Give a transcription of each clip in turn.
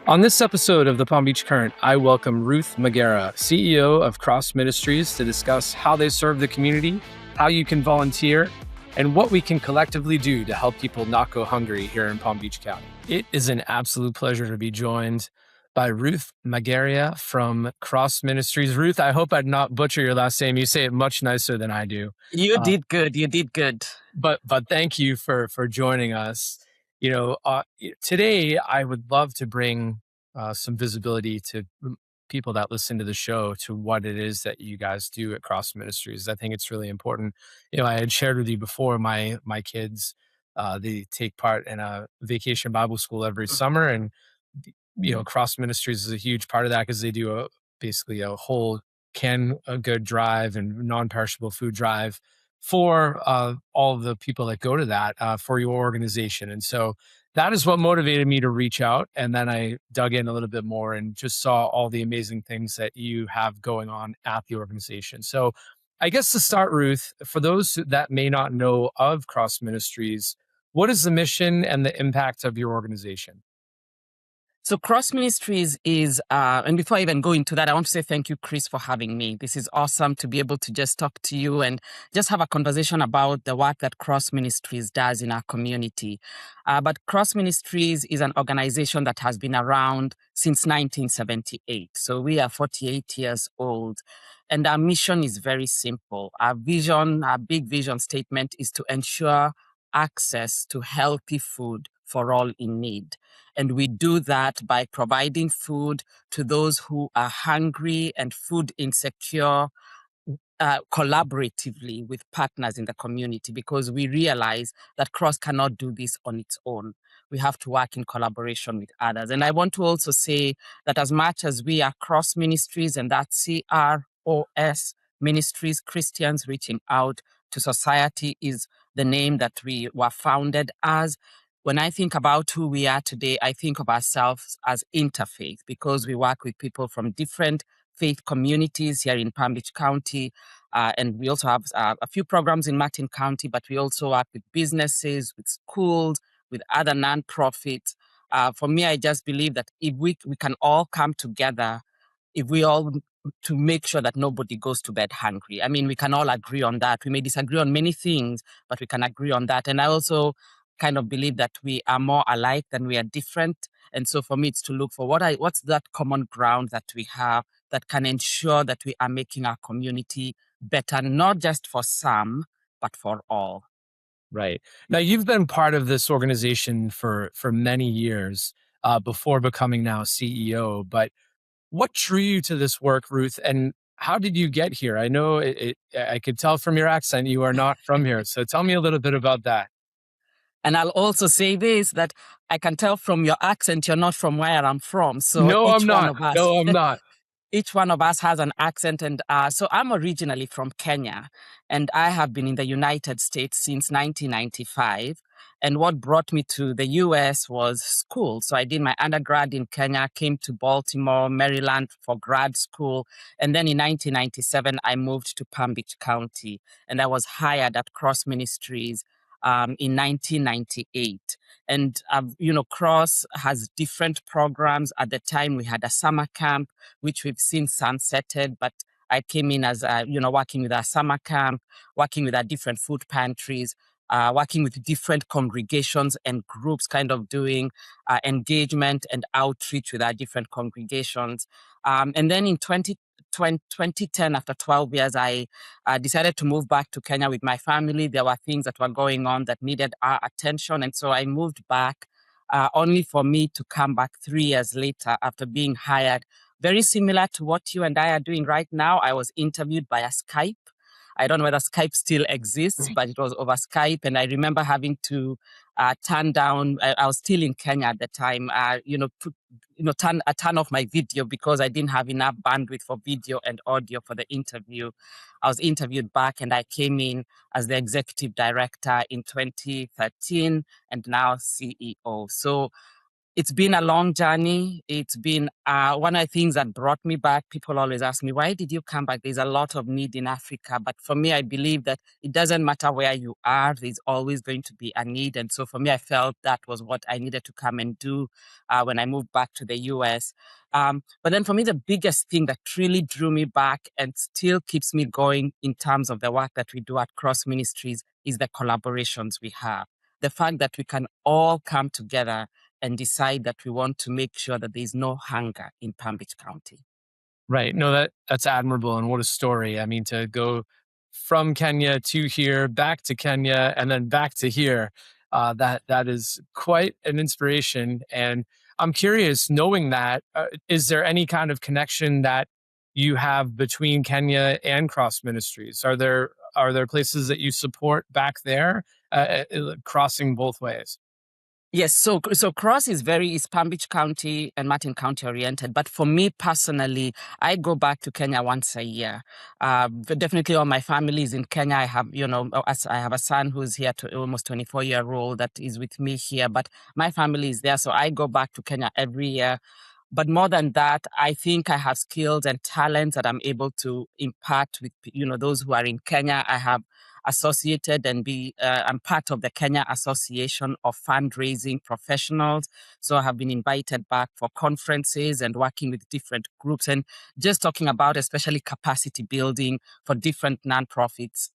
On this episode of the Palm Beach Current, I welcome Ruth Mageria, CEO of CROS Ministries, to discuss how they serve the community, how you can volunteer, and what we can collectively do to help people not go hungry here in Palm Beach County. It is an absolute pleasure to be joined by Ruth Mageria from CROS Ministries. Ruth, I hope I'd not butcher your last name. You say it much nicer than I do. You did good. You did good. But thank you for joining us. Today I would love to bring some visibility to people that listen to the show to what it is that you guys do at CROS Ministries. I think it's really important. I had shared with you before my kids they take part in a vacation Bible school every summer, and CROS Ministries is a huge part of that because they do basically a whole a good drive and non-perishable food drive for all of the people that go to that for your organization. And so that is what motivated me to reach out. And then I dug in a little bit more and just saw all the amazing things that you have going on at the organization. So I guess to start, Ruth, for those that may not know of CROS Ministries, what is the mission and the impact of your organization? So CROS Ministries is, and before I even go into that, I want to say thank you, Chris, for having me. This is awesome to be able to just talk to you and just have a conversation about the work that CROS Ministries does in our community. But CROS Ministries is an organization that has been around since 1978. So we are 48 years old. And our mission is very simple. Our big vision statement is to ensure access to healthy food for all in need. And we do that by providing food to those who are hungry and food insecure, collaboratively with partners in the community, because we realize that CROS cannot do this on its own. We have to work in collaboration with others. And I want to also say that as much as we are CROS Ministries, and that's CROS Ministries, Christians Reaching Out to Society is the name that we were founded as. When I think about who we are today, I think of ourselves as interfaith, because we work with people from different faith communities here in Palm Beach County. And we also have a few programs in Martin County, but we also work with businesses, with schools, with other nonprofits. For me, I just believe that if we can all come together, if we all to make sure that nobody goes to bed hungry. I mean, we can all agree on that. We may disagree on many things, but we can agree on that. And I also kind of believe that we are more alike than we are different. And so for me, it's to look for what's that common ground that we have that can ensure that we are making our community better, not just for some, but for all. Right. Now, you've been part of this organization for many years before becoming now CEO, but what drew you to this work, Ruth, and how did you get here? I know I could tell from your accent you are not from here. So tell me a little bit about that. And I'll also say this, that I can tell from your accent you're not from where I'm from. So No, I'm each one not. of us, No, I'm not. each one of us has an accent. And so I'm originally from Kenya, and I have been in the United States since 1995. And what brought me to the US was school. So I did my undergrad in Kenya, came to Baltimore, Maryland for grad school. And then in 1997, I moved to Palm Beach County, and I was hired at CROS Ministries in 1998. And, CROS has different programs. At the time, we had a summer camp, which we've since sunsetted, but I came in as, working with our summer camp, working with our different food pantries, working with different congregations and groups, kind of doing engagement and outreach with our different congregations. And then in 2010, after 12 years, I decided to move back to Kenya with my family. There were things that were going on that needed our attention. And so I moved back, only for me to come back 3 years later after being hired. Very similar to what you and I are doing right now. I was interviewed via Skype. I don't know whether Skype still exists, but it was over Skype. And I remember having to turn down, I was still in Kenya at the time, turn off my video because I didn't have enough bandwidth for video and audio for the interview. I was interviewed back, and I came in as the executive director in 2013 and now CEO. So It's been a long journey. It's been one of the things that brought me back. People always ask me, why did you come back? There's a lot of need in Africa. But for me, I believe that it doesn't matter where you are, there's always going to be a need. And so for me, I felt that was what I needed to come and do when I moved back to the US. But then for me, the biggest thing that really drew me back and still keeps me going in terms of the work that we do at CROS Ministries is the collaborations we have. The fact that we can all come together and decide that we want to make sure that there is no hunger in Palm Beach County. Right. No, that's admirable, and what a story. I mean, to go from Kenya to here, back to Kenya, and then back to here, that is quite an inspiration. And I'm curious, knowing that, is there any kind of connection that you have between Kenya and Cross Ministries? Are there places that you support back there, crossing both ways? Yes, so Cross is Palm Beach County and Martin County oriented. But for me personally, I go back to Kenya once a year. But definitely, all my family is in Kenya. I have, as I have a son who's here to almost 24-year-old that is with me here. But my family is there, so I go back to Kenya every year. But more than that, I think I have skills and talents that I'm able to impart with, those who are in Kenya. I have associated and I'm part of the Kenya Association of Fundraising Professionals. So I have been invited back for conferences and working with different groups and just talking about especially capacity building for different nonprofits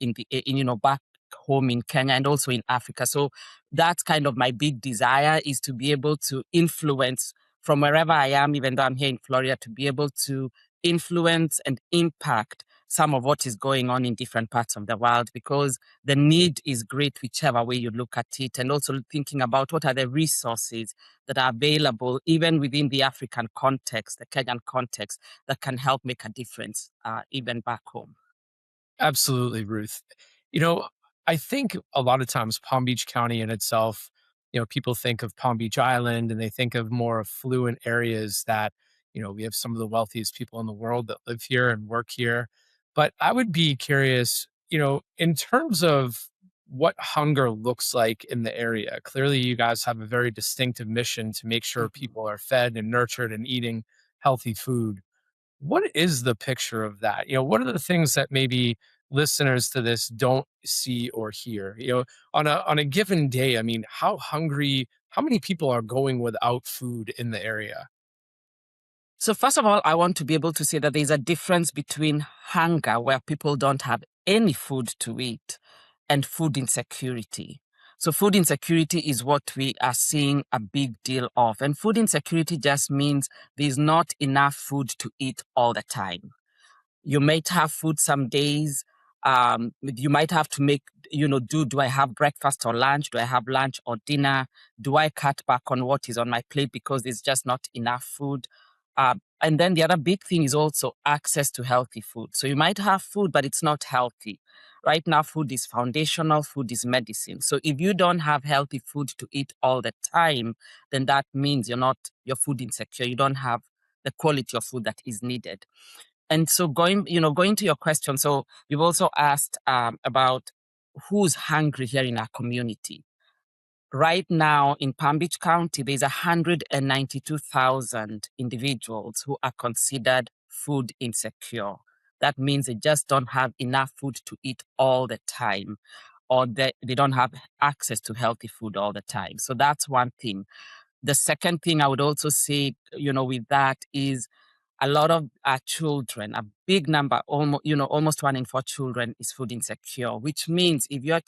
back home in Kenya and also in Africa. So that's kind of my big desire, is to be able to influence from wherever I am, even though I'm here in Florida, to be able to influence and impact some of what is going on in different parts of the world, because the need is great whichever way you look at it. And also thinking about what are the resources that are available, even within the African context, the Kenyan context, that can help make a difference, even back home. Absolutely, Ruth. You know, I think a lot of times Palm Beach County in itself, people think of Palm Beach Island and they think of more affluent areas that, we have some of the wealthiest people in the world that live here and work here. But I would be curious, in terms of what hunger looks like in the area. Clearly, you guys have a very distinctive mission to make sure Mhm. people are fed and nurtured and eating healthy food. What is the picture of that? What are the things that maybe listeners to this don't see or hear? On a given day, I mean, how many people are going without food in the area? So, first of all, I want to be able to say that there's a difference between hunger, where people don't have any food to eat, and food insecurity. So, food insecurity is what we are seeing a big deal of. And food insecurity just means there's not enough food to eat all the time. You might have food some days. You might have to make, do I have breakfast or lunch? Do I have lunch or dinner? Do I cut back on what is on my plate because there's just not enough food? And then the other big thing is also access to healthy food. So you might have food, but it's not healthy. Right now, food is foundational, food is medicine. So if you don't have healthy food to eat all the time, then that means you're food insecure. You don't have the quality of food that is needed. And so going to your question, so you've also asked about who's hungry here in our community. Right now in Palm Beach County, there's 192,000 individuals who are considered food insecure. That means they just don't have enough food to eat all the time, or they don't have access to healthy food all the time. So that's one thing. The second thing I would also say, with that is a lot of our children, a big number, almost 1 in 4 children is food insecure, which means if your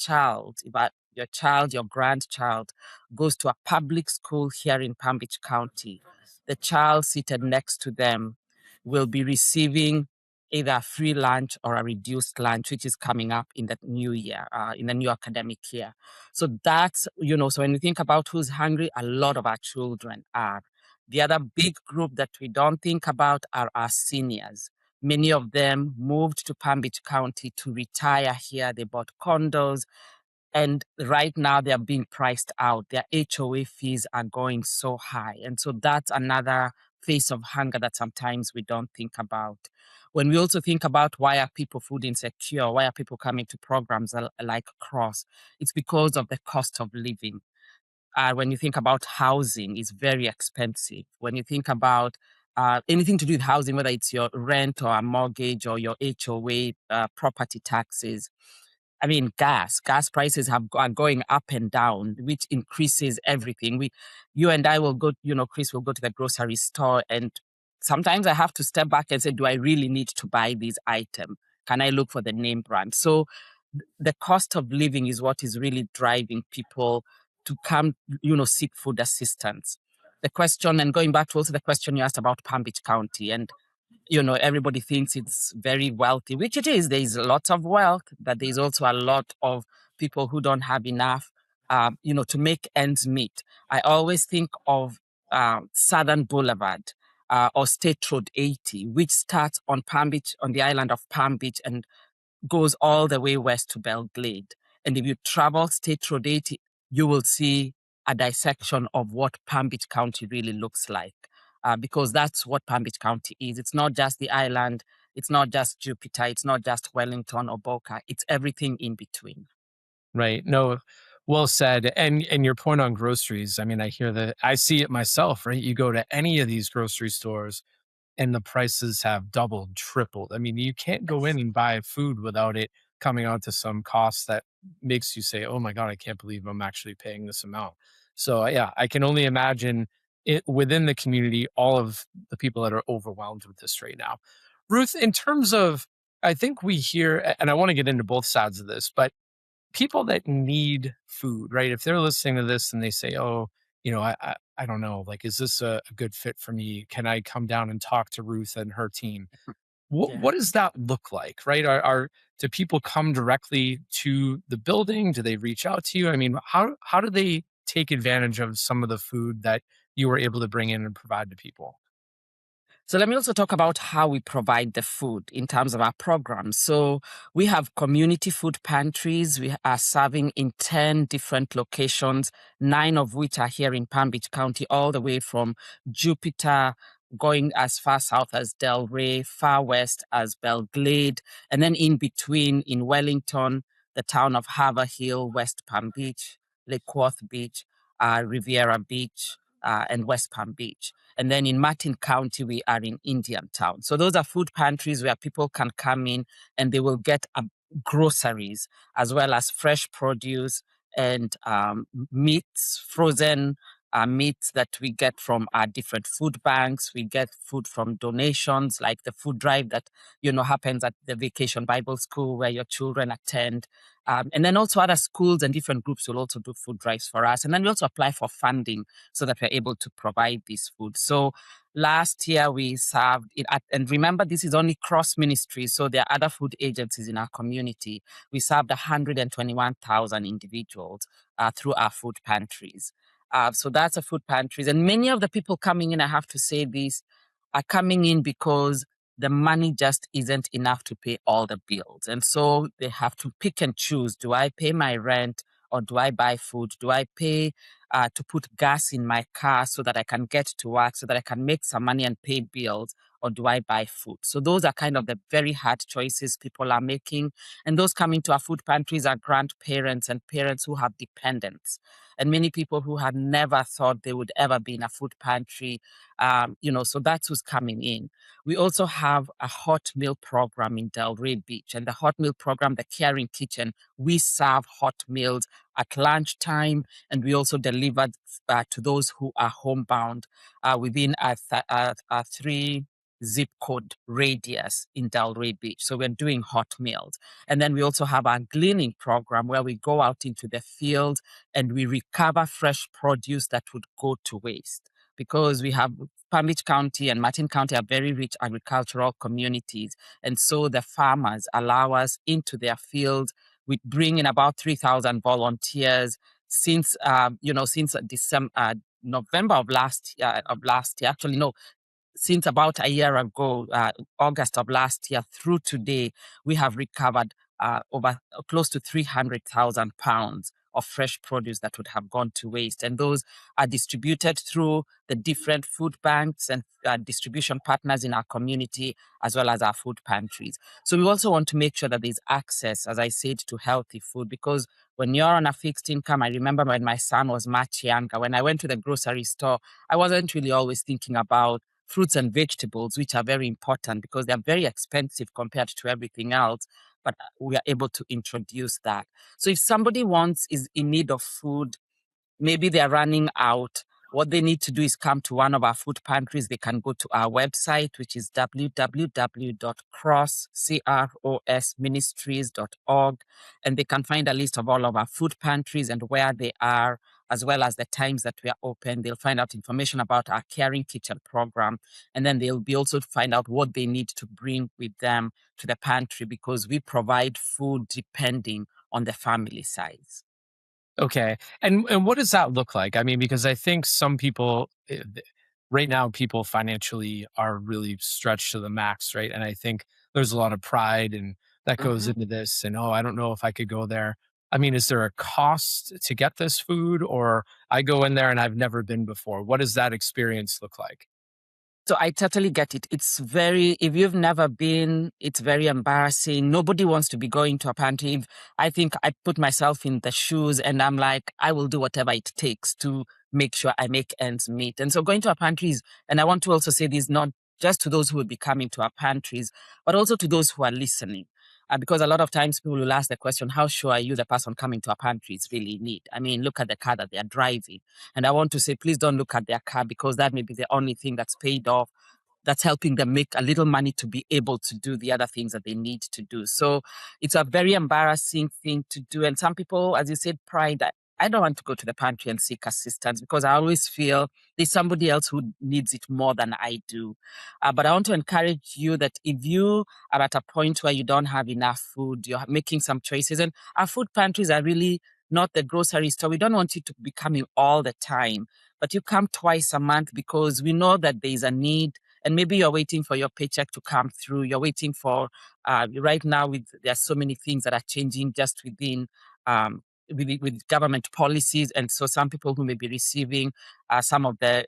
grandchild goes to a public school here in Palm Beach County, the child seated next to them will be receiving either a free lunch or a reduced lunch, which is coming up in the new year, in the new academic year. So so when we think about who's hungry, a lot of our children are. The other big group that we don't think about are our seniors. Many of them moved to Palm Beach County to retire here. They bought condos, and right now they are being priced out. Their HOA fees are going so high. And so that's another face of hunger that sometimes we don't think about. When we also think about why are people food insecure, why are people coming to programs like CROSS, it's because of the cost of living. when you think about housing, is very expensive. When you think about anything to do with housing, whether it's your rent or a mortgage or your HOA, property taxes, I mean, gas prices are going up and down, which increases everything. You and I will go, Chris will go to the grocery store, and sometimes I have to step back and say, do I really need to buy this item? Can I look for the name brand? So the cost of living is what is really driving people to come, seek food assistance. The question, and going back to also the question you asked about Palm Beach County, and everybody thinks it's very wealthy, which it is. There is a lot of wealth, but there's also a lot of people who don't have enough, to make ends meet. I always think of Southern Boulevard or State Road 80, which starts on Palm Beach, on the island of Palm Beach, and goes all the way west to Belglade. And if you travel State Road 80, you will see a dissection of what Palm Beach County really looks like, because that's what Palm Beach County is. It's not just the island, it's not just Jupiter, it's not just Wellington or Boca, it's everything in between. Right. No, well said. And your point on groceries, I mean, I see it myself, right? You go to any of these grocery stores and the prices have doubled, tripled. I mean, you can't go in Yes. and buy food without it coming out to some cost that makes you say, "Oh my god, I can't believe I'm actually paying this amount." So, yeah, I can only imagine it within the community, all of the people that are overwhelmed with this right now. Ruth, in terms of I think we hear, and I want to get into both sides of this, but people that need food, right? If they're listening to this and they say, "Oh, I don't know, like, is this a good fit for me? Can I come down and talk to Ruth and her team?" What Yeah. does that look like, right? Are do people come directly to the building? Do they reach out to you? I mean, how do they take advantage of some of the food that you were able to bring in and provide to people? So let me also talk about how we provide the food in terms of our program. So we have community food pantries. We are serving in 10 different locations, 9 of which are here in Palm Beach County, all the way from Jupiter, going as far south as Delray, far west as Belglade, and then in between in Wellington, the town of Haverhill, West Palm Beach, Lake Worth Beach, Riviera Beach, and West Palm Beach. And then in Martin County, we are in Indiantown. So those are food pantries where people can come in and they will get groceries as well as fresh produce and meats, frozen meats that we get from our different food banks. We get food from donations, like the food drive that happens at the Vacation Bible School where your children attend. And then also other schools and different groups will also do food drives for us. And then we also apply for funding so that we're able to provide this food. So last year we served it at, and remember, this is only CROS Ministries, so there are other food agencies in our community. We served 121,000 individuals through our food pantries. So that's a food pantries. And many of the people coming in, I have to say this, are coming in because the money just isn't enough to pay all the bills. And so they have to pick and choose. Do I pay my rent or do I buy food? Do I pay to put gas in my car so that I can get to work, so that I can make some money and pay bills? Or do I buy food? So those are kind of the very hard choices people are making. And those coming to our food pantries are grandparents and parents who have dependents. And many people who had never thought they would ever be in a food pantry. So that's who's coming in. We also have a hot meal program in Delray Beach. And the hot meal program, the Caring Kitchen, we serve hot meals at lunchtime, and we also deliver to those who are homebound within a 3 zip code radius in Delray Beach. So we're doing hot meals. And then we also have our gleaning program where we go out into the field and we recover fresh produce that would go to waste. Because we have Palm Beach County and Martin County are very rich agricultural communities. And so the farmers allow us into their fields. We bring in about 3,000 volunteers since December, November of last year. Actually, no, since about a year ago, August of last year through today, we have recovered over close to 300,000 pounds of fresh produce that would have gone to waste. And those are distributed through the different food banks and distribution partners in our community, as well as our food pantries. So we also want to make sure that there's access, as I said, to healthy food, because When you're on a fixed income, I remember when my son was much younger, when I went to the grocery store, I wasn't really always thinking about fruits and vegetables, which are very important because they're very expensive compared to everything else. But we are able to introduce that. So if somebody is in need of food, maybe they're running out. What they need to do is come to one of our food pantries. They can go to our website, which is www.crosministries.org, and they can find a list of all of our food pantries and where they are, as well as the times that we are open. They'll find out information about our Caring Kitchen program, and then they'll be also to find out what they need to bring with them to the pantry because we provide food depending on the family size. Okay. And what does that look like? I mean, because I think some people right now people financially are really stretched to the max, right? And I think there's a lot of pride and that goes Mhm. into this and oh, I don't know if I could go there. I mean, is there a cost to get this food or I go in there and I've never been before? What does that experience look like? So I totally get it. If you've never been, it's very embarrassing. Nobody wants to be going to a pantry. I think I put myself in the shoes and I'm like, I will do whatever it takes to make sure I make ends meet. And so going to our pantries, and I want to also say this not just to those who will be coming to our pantries, but also to those who are listening. Because a lot of times people will ask the question, how sure are you the person coming to our pantry is really in need? I mean, look at the car that they are driving. And I want to say, please don't look at their car because that may be the only thing that's paid off, that's helping them make a little money to be able to do the other things that they need to do. So it's a very embarrassing thing to do. And some people, as you said, pride. I don't want to go to the pantry and seek assistance because I always feel there's somebody else who needs it more than I do. But I want to encourage you that if you are at a point where you don't have enough food, you're making some choices, and our food pantries are really not the grocery store. We don't want you to be coming all the time, but you come twice a month because we know that there is a need, and maybe you're waiting for your paycheck to come through. You're waiting for right now. There are so many things that are changing just within with government policies, and so some people who may be receiving some of the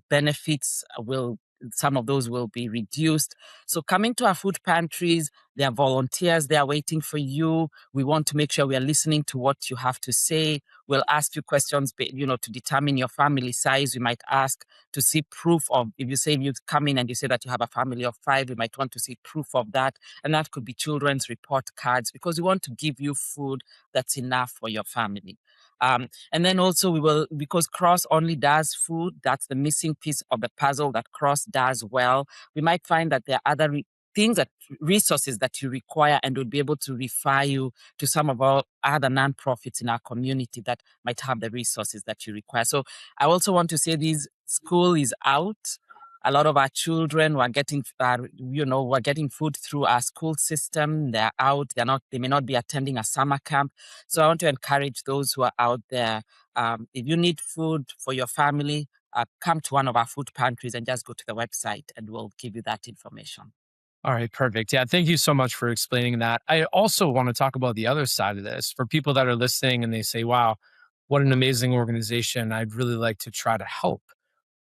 benefits will. Some of those will be reduced. So, coming to our food pantries, there are volunteers there waiting for you. We want to make sure we are listening to what you have to say. We'll ask you questions, to determine your family size. We might ask to see proof of, if you come in and you say that you have a family of 5, we might want to see proof of that. And that could be children's report cards because we want to give you food that's enough for your family. And then also because CROS only does food, that's the missing piece of the puzzle that CROS does well. We might find that there are other things that resources that you require and would be able to refer you to some of our other nonprofits in our community that might have the resources that you require. So I also want to say this school is out. A lot of our children were getting food through our school system. They're out. They may not be attending a summer camp. So I want to encourage those who are out there. If you need food for your family, come to one of our food pantries and just go to the website and we'll give you that information. All right, perfect. Yeah, thank you so much for explaining that. I also want to talk about the other side of this for people that are listening and they say, wow, what an amazing organization. I'd really like to try to help.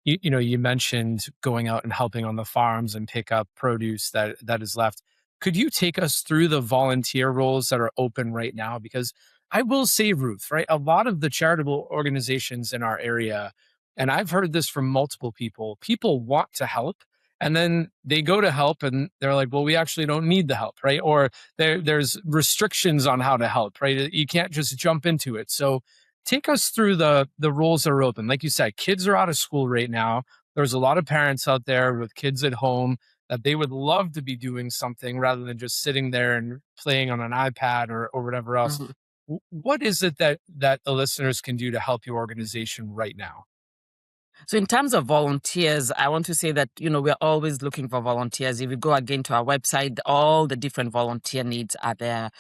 You mentioned going out and helping on the farms and pick up produce that is left. Could you take us through the volunteer roles that are open right now? Because I will say, Ruth, right? A lot of the charitable organizations in our area, and I've heard this from multiple people want to help. And then they go to help and they're like, well, we actually don't need the help, right? Or there's restrictions on how to help, right? You can't just jump into it. So take us through the roles that are open. Like you said, kids are out of school right now. There's a lot of parents out there with kids at home that they would love to be doing something rather than just sitting there and playing on an iPad or whatever else. What is it that the listeners can do to help your organization right now? So in terms of volunteers, I want to say that, we're always looking for volunteers. If you go again to our website, all the different volunteer needs are there.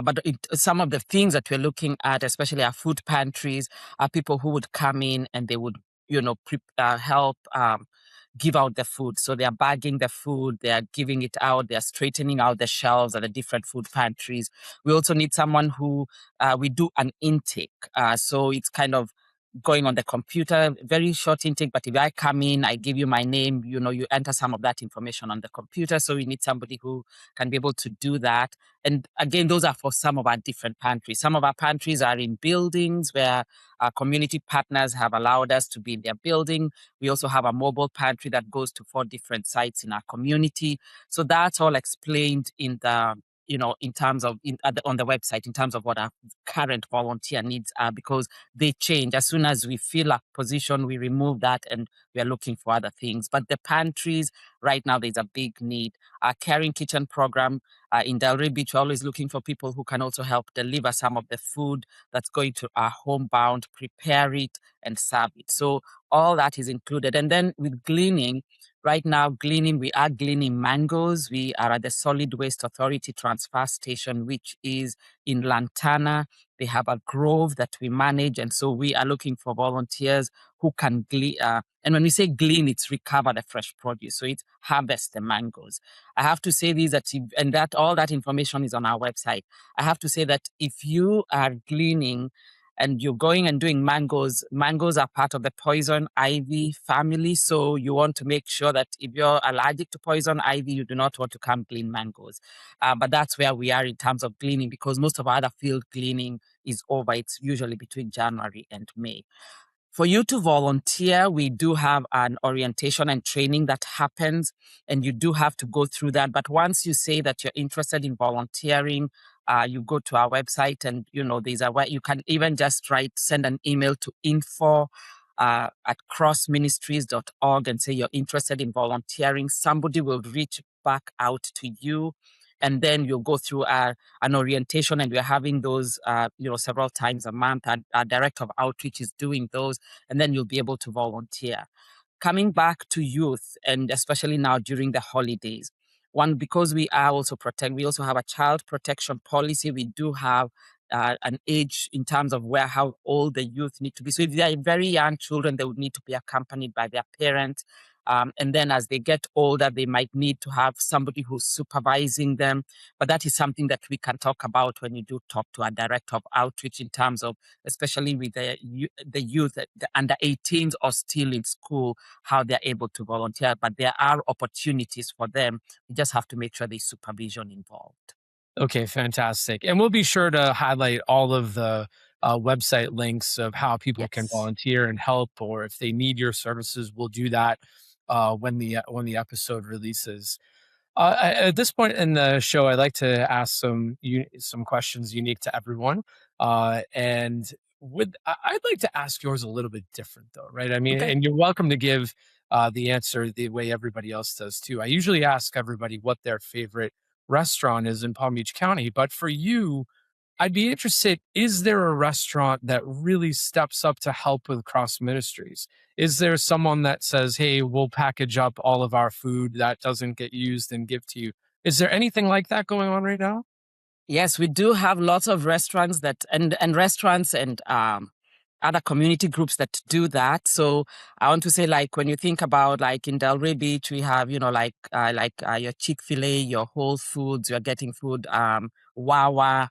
But some of the things that we're looking at, especially our food pantries, are people who would come in and they would, help give out the food. So they are bagging the food, they are giving it out, they are straightening out the shelves at the different food pantries. We also need someone who we do an intake. So it's kind of going on the computer, very short intake. But if I come in, I give you my name, you enter some of that information on the computer. So we need somebody who can be able to do that. And again, those are for some of our different pantries. Some of our pantries are in buildings where our community partners have allowed us to be in their building. We also have a mobile pantry that goes to 4 different sites in our community. So that's all explained in the in terms of on the website, in terms of what our current volunteer needs are, because they change. As soon as we fill a position, we remove that and we are looking for other things. But the pantries, right now, there's a big need. Our caring kitchen program in Delray Beach, we're always looking for people who can also help deliver some of the food that's going to our homebound, prepare it and serve it. So all that is included. And then with gleaning, right now, we are gleaning mangoes. We are at the Solid Waste Authority transfer station, which is in Lantana. They have a grove that we manage. And so we are looking for volunteers who can glean. And when we say glean, it's recover the fresh produce. So it's harvest the mangoes. I have to say this, and that all that information is on our website. I have to say that if you are gleaning and you're going and doing mangoes are part of the poison ivy family. So you want to make sure that if you're allergic to poison ivy, you do not want to come glean mangoes. But that's where we are in terms of gleaning, because most of our other field gleaning is over. It's usually between January and May. For you to volunteer, we do have an orientation and training that happens, and you do have to go through that. But once you say that you're interested in volunteering, you go to our website, and there's a way you can even just send an email to info at crossministries.org and say you're interested in volunteering. Somebody will reach back out to you, and then you'll go through an orientation, and we're having those several times a month. Our director of outreach is doing those, and then you'll be able to volunteer. Coming back to youth, and especially now during the holidays, one, because we also have a child protection policy. We do have an age in terms of how old the youth need to be. So if they are very young children, they would need to be accompanied by their parents. And then as they get older, they might need to have somebody who's supervising them. But that is something that we can talk about when you do talk to our director of outreach, in terms of, especially with the youth, the under 18s are still in school, how they're able to volunteer. But there are opportunities for them. We just have to make sure there's supervision involved. Okay, fantastic. And we'll be sure to highlight all of the website links of how people can Yes. volunteer and help, or if they need your services, we'll do that when the episode releases. At this point in the show, I'd like to ask some questions unique to everyone, and I'd like to ask yours a little bit different, though, right? I mean, Okay. and you're welcome to give the answer the way everybody else does too. I usually ask everybody what their favorite restaurant is in Palm Beach County, but for you, I'd be interested, is there a restaurant that really steps up to help with cross ministries? Is there someone that says, "Hey, we'll package up all of our food that doesn't get used and give to you"? Is there anything like that going on right now? Yes, we do have lots of restaurants and other community groups that do that. So I want to say, like, when you think about, like, in Delray Beach, we have, your Chick-fil-A, your Whole Foods, you're getting food. Wawa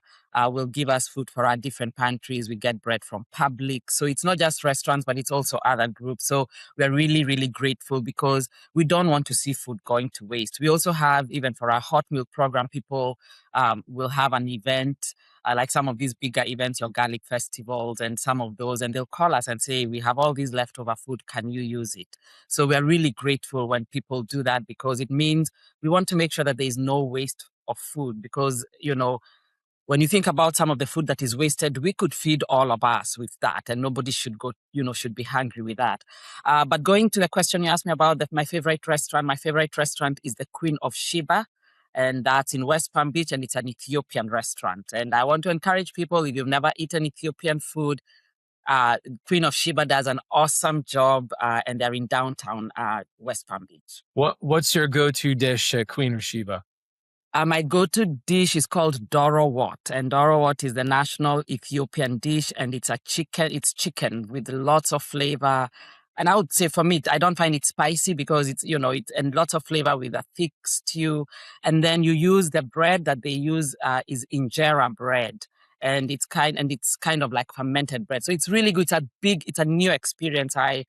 will give us food for our different pantries. We get bread from Public. So it's not just restaurants, but it's also other groups. So we're really, really grateful, because we don't want to see food going to waste. We also have, even for our hot meal program, people will have an event, like some of these bigger events, your garlic festivals and some of those, and they'll call us and say, "We have all these leftover food. Can you use it?" So we're really grateful when people do that, because it means we want to make sure that there is no waste of food, because, when you think about some of the food that is wasted, we could feed all of us with that, and nobody should be hungry with that. But going to the question you asked me about, my favorite restaurant is the Queen of Sheba, and that's in West Palm Beach, and it's an Ethiopian restaurant. And I want to encourage people, if you've never eaten Ethiopian food, uh, Queen of Sheba does an awesome job, and they're in downtown West Palm Beach. What's your go-to dish at Queen of Sheba? My go-to dish is called Doro Wat, and Doro Wat is the national Ethiopian dish, and it's a chicken. It's chicken with lots of flavor, and I would say, for me, I don't find it spicy, because it's and lots of flavor with a thick stew, and then you use the bread that they use is injera bread, and it's kind of like fermented bread. So it's really good. It's a new experience. I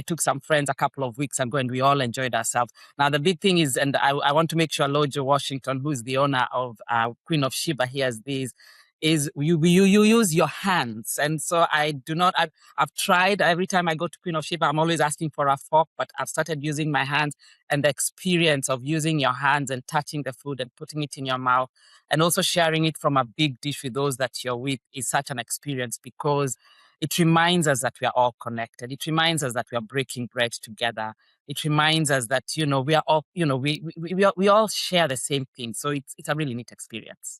took some friends a couple of weeks ago, and we all enjoyed ourselves. Now the big thing is, and I want to make sure Lord Joe Washington, who's the owner of Queen of Sheba, hears this. Is you use your hands, and so I do not. I've tried every time I go to Queen of Sheba. I'm always asking for a fork, but I've started using my hands, and the experience of using your hands and touching the food and putting it in your mouth, and also sharing it from a big dish with those that you're with is such an experience, because it reminds us that we are all connected. It reminds us that we are breaking bread together. It reminds us that we are all we all share the same thing. So it's a really neat experience.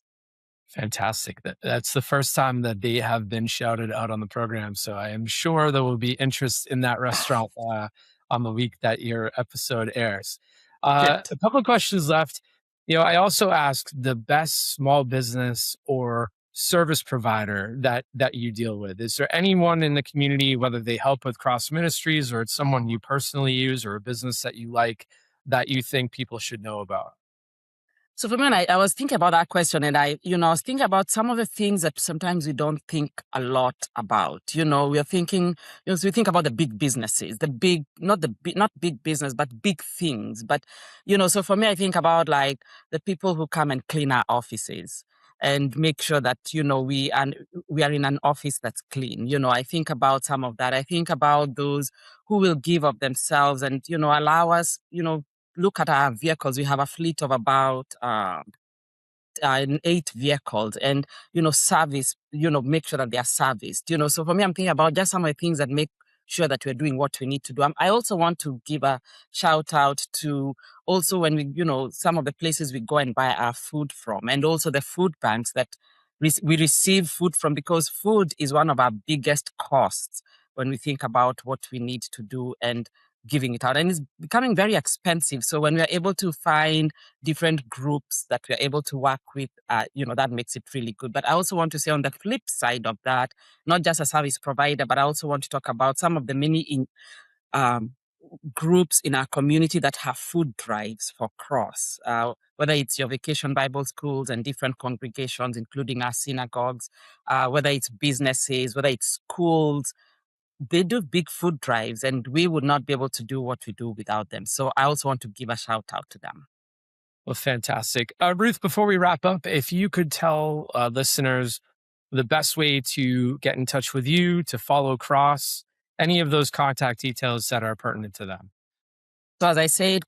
Fantastic. That's the first time that they have been shouted out on the program. So I am sure there will be interest in that restaurant on the week that your episode airs. Good. A couple of questions left. I also asked the best small business or service provider that you deal with. Is there anyone in the community, whether they help with cross ministries or it's someone you personally use or a business that you like, that you think people should know about? So for me, I was thinking about that question, and I was thinking about some of the things that sometimes we don't think a lot about. We're thinking, so we think about the big businesses, the big, not big business, but big things. But, so for me, I think about like the people who come and clean our offices and make sure that, we are in an office that's clean. I think about some of that. I think about those who will give of themselves and, allow us, look at our vehicles. We have a fleet of about 8 vehicles, and service. Make sure that they are serviced. So for me, I'm thinking about just some of the things that make sure that we're doing what we need to do. I also want to give a shout out to also when we, some of the places we go and buy our food from, and also the food banks that we receive food from, because food is one of our biggest costs when we think about what we need to do and giving it out, and it's becoming very expensive. So when we are able to find different groups that we are able to work with, that makes it really good. But I also want to say on the flip side of that, not just a service provider, but I also want to talk about some of the um, groups in our community that have food drives for cross, whether it's your vacation Bible schools and different congregations, including our synagogues, whether it's businesses, whether it's schools. They do big food drives, and we would not be able to do what we do without them. So I also want to give a shout out to them. Well, fantastic. Ruth, before we wrap up, if you could tell listeners the best way to get in touch with you, to follow Cross, any of those contact details that are pertinent to them. So as I said,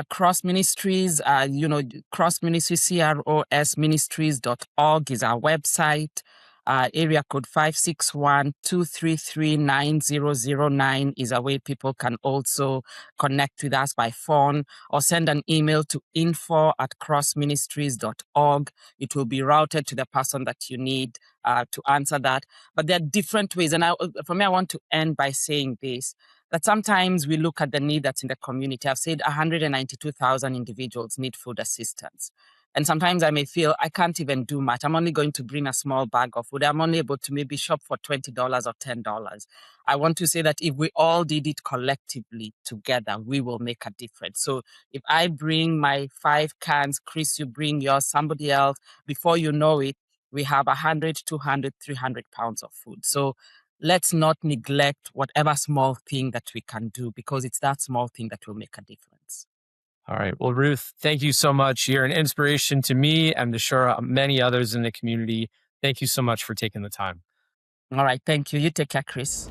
CROS Ministries, CROS Ministries, crosministries.org is our website. Area code 561-233-9009 is a way people can also connect with us by phone or send an email to info@crossministries.org. It will be routed to the person that you need to answer that. But there are different ways. And for me, I want to end by saying this, that sometimes we look at the need that's in the community. I've said 192,000 individuals need food assistance. And sometimes I may feel I can't even do much. I'm only going to bring a small bag of food. I'm only able to maybe shop for $20 or $10. I want to say that if we all did it collectively together, we will make a difference. So if I bring my 5 cans, Chris, you bring yours, somebody else, before you know it, we have 100, 200, 300 pounds of food. So let's not neglect whatever small thing that we can do, because it's that small thing that will make a difference. All right. Well, Ruth, thank you so much. You're an inspiration to me and to sure many others in the community. Thank you so much for taking the time. All right. Thank you. You take care, Chris.